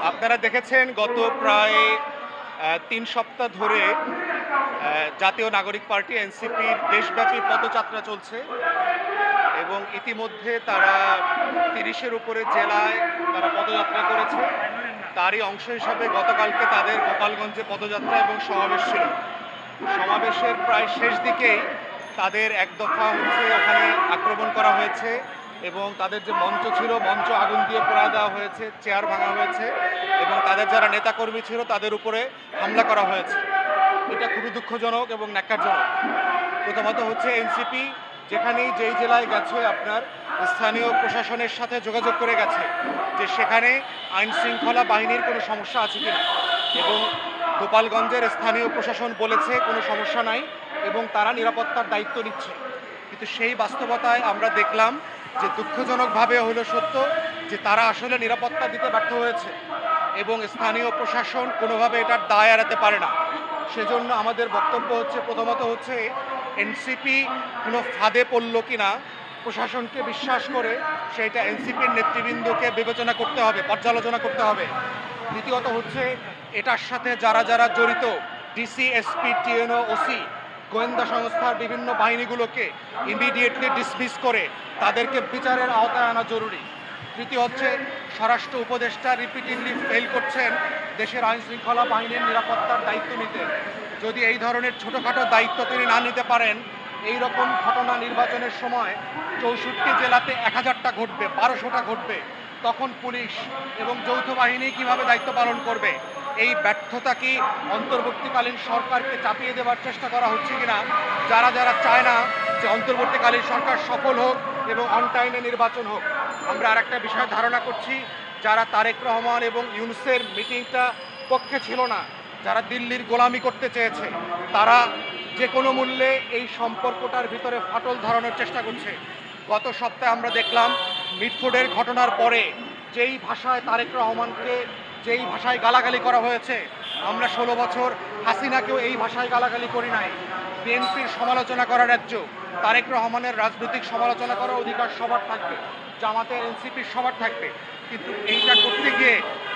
আপনারা দেখেছেন গত প্রায় ৩ সপ্তাহ ধরে জাতীয় নাগরিক পার্টি এনসিপির দেশব্যাপী পদযাত্রা চলছে এবং ইতিমধ্যে তারা ৩০-এর উপরে জেলায় তারা পদযাত্রা করেছে। তারই অংশ হিসাবে গতকালকে তাদের গোপালগঞ্জে পদযাত্রা এবং সমাবেশ ছিল। সমাবেশের প্রায় শেষ দিকেই তাদের এক দফা ওখানে আক্রমণ করা হয়েছে এবং তাদের যে মঞ্চ ছিল মঞ্চ আগুন দিয়ে পোড়ায় দেওয়া হয়েছে, চেয়ার ভাঙা হয়েছে এবং তাদের যারা নেতাকর্মী ছিল তাদের উপরে হামলা করা হয়েছে। এটা খুবই দুঃখজনক এবং ন্যাক্কারজনক। প্রথমত এনসিপি যেখানেই যেই জেলায় গেছে আপনার স্থানীয় প্রশাসনের সাথে যোগাযোগ করে গেছে যে সেখানে আইন শৃঙ্খলা বাহিনীর কোনো সমস্যা আছে কিনা, এবং গোপালগঞ্জের স্থানীয় প্রশাসন বলেছে কোনো সমস্যা নাই এবং তারা নিরাপত্তার দায়িত্ব নিচ্ছে। কিন্তু সেই বাস্তবতায় আমরা দেখলাম যে দুঃখজনকভাবে হলো সত্য যে তারা আসলে নিরাপত্তা দিতে ব্যর্থ হয়েছে এবং স্থানীয় প্রশাসন কোনোভাবে এটার দায় এড়াতে পারে না। সেজন্য আমাদের বক্তব্য প্রথমত এনসিপি কোনো ফাঁদে পড়ল কিনা প্রশাসনকে বিশ্বাস করে সেইটা এনসিপির নেতৃবৃন্দকে বিবেচনা করতে হবে, পর্যালোচনা করতে হবে। দ্বিতীয়ত এটার সাথে যারা যারা জড়িত ডিসি, এসপি, টিএনও, ওসি, গোয়েন্দা সংস্থার বিভিন্ন বাহিনীগুলোকে ইমিডিয়েটলি ডিসমিস করে তাদেরকে বিচারের আওতায় আনা জরুরি। তৃতীয় স্বরাষ্ট্র উপদেষ্টা রিপিটেডলি ফেল করছেন দেশের আইন শৃঙ্খলা বাহিনীর নিরাপত্তার দায়িত্ব নিতে। যদি এই ধরনের ছোটোখাটো দায়িত্ব তিনি না নিতে পারেন, এই রকম ঘটনা নির্বাচনের সময় 64 জেলাতে 1000টা ঘটবে, 1200টা ঘটবে, তখন পুলিশ এবং যৌথ বাহিনী কিভাবে দায়িত্ব পালন করবে? এই ব্যর্থতা কি অন্তর্বর্তীকালীন সরকারকে চাপিয়ে দেওয়ার চেষ্টা করা হচ্ছে কিনা? যারা যারা চায় না যে অন্তর্বর্তীকালীন সরকার সফল হোক এবং অন টাইমে নির্বাচন হোক। আমরা আরেকটা বিষয় ধারণা করছি, যারা তারেক রহমান এবং ইউনূসের মিটিংটা পক্ষে ছিল না, যারা দিল্লির গোলামি করতে চেয়েছে, তারা যে কোনো মূল্যে এই সম্পর্কটার ভিতরে ফাটল ধরানোর চেষ্টা করছে। গত সপ্তাহে আমরা দেখলাম মিটফোর্ডের ঘটনার পরে যেই ভাষায় তারেক রহমানকে যেই ভাষায় গালাগালি করা হয়েছে, আমরা 16 বছর হাসিনাকেও এই ভাষায় গালাগালি করি নাই। বিএনপির সমালোচনা করার রাজ্য, তারেক রহমানের রাজনৈতিক সমালোচনা করার অধিকার সবার থাকবে, জামাতের, এনসিপির সবার থাকবে। কিন্তু এইটা করতে গিয়ে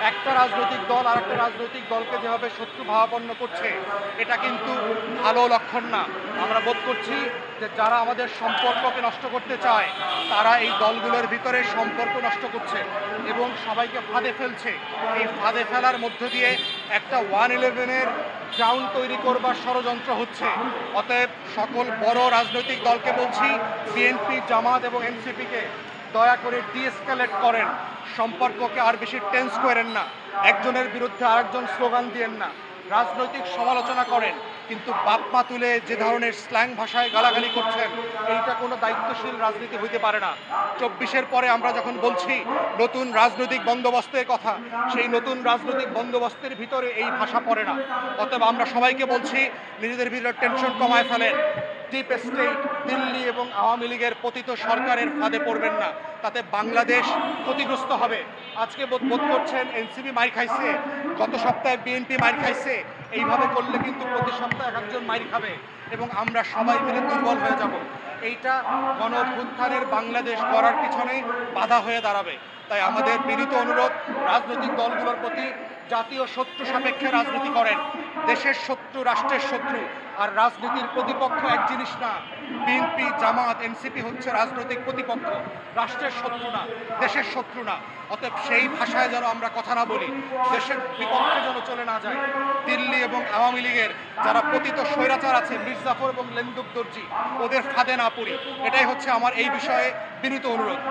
একটা রাজনৈতিক দল আর একটা রাজনৈতিক দলকে যেভাবে শত্রু ভাবাপন্ন করছে, এটা কিন্তু ভালো লক্ষণ না। আমরা বোধ করছি যে যারা আমাদের সম্পর্ককে নষ্ট করতে চায় তারা এই দলগুলোর ভিতরে সম্পর্ক নষ্ট করছে এবং সবাইকে ফাঁদে ফেলছে। এই ফাঁদে ফেলার মধ্য দিয়ে একটা 111-এর গ্রাউন্ড তৈরি করবার ষড়যন্ত্র হচ্ছে। অতএব সকল বড় রাজনৈতিক দলকে বলছি, বিএনপি, জামাত এবং এনসিপিকে দয়া করে ডিএসকেলেট করেন, সম্পর্ককে আর বেশি টেন্স করেন না, একজনের বিরুদ্ধে আরেকজন স্লোগান দিয়েন না, রাজনৈতিক সমালোচনা করেন, কিন্তু বাপমা তুলে যে ধরনের স্ল্যাং ভাষায় গালাগালি করছেন, এইটা কোনো দায়িত্বশীল রাজনীতি হইতে পারে না। 24-এর পরে আমরা যখন বলছি নতুন রাজনৈতিক বন্দোবস্তের কথা, সেই নতুন রাজনৈতিক বন্দোবস্তের ভিতরে এই ভাষা পড়ে না। অতএব আমরা সবাইকে বলছি নিজেদের ভিতরে টেনশন কমায় ফেলেন। ডিপ স্টেট, দিল্লি এবং আওয়ামী লীগের পতিত সরকারের ফাঁদে পড়বেন না, তাতে বাংলাদেশ ক্ষতিগ্রস্ত হবে। আজকে বোধ করছেন এনসিপি মাইর খাইছে, গত সপ্তাহে বিএনপি মাইর খাইছে। এইভাবে করলে কিন্তু প্রতি সপ্তাহে একজন মাইর খাবে এবং আমরা সবাই মিলে দুর্বল হয়ে যাব। এইটা গণঅভ্যুত্থানের বাংলাদেশ গড়ার পিছনে বাধা হয়ে দাঁড়াবে। তাই আমাদের বিনীত অনুরোধ রাজনৈতিক দলগুলোর প্রতি, জাতীয় শত্রু সাপেক্ষে রাজনীতি করেন। দেশের শত্রু রাষ্ট্রের শত্রু, আর রাজনীতির প্রতিপক্ষ এক জিনিস না। বিএনপি, জামাত, এনসিপি রাজনৈতিক প্রতিপক্ষ, রাষ্ট্রের শত্রু না, দেশের শত্রু না। অতএব সেই ভাষায় যেন আমরা কথা না বলি, দেশের বিপক্ষে যেন চলে না যায়। দিল্লি এবং আওয়ামী লীগের যারা পতিত স্বৈরাচার আছে, মির্জাফর এবং লেন্দুক দর্জি, ওদের ফাঁদে না পড়ি। এটাই আমার এই বিষয়ে বিনীত অনুরোধ।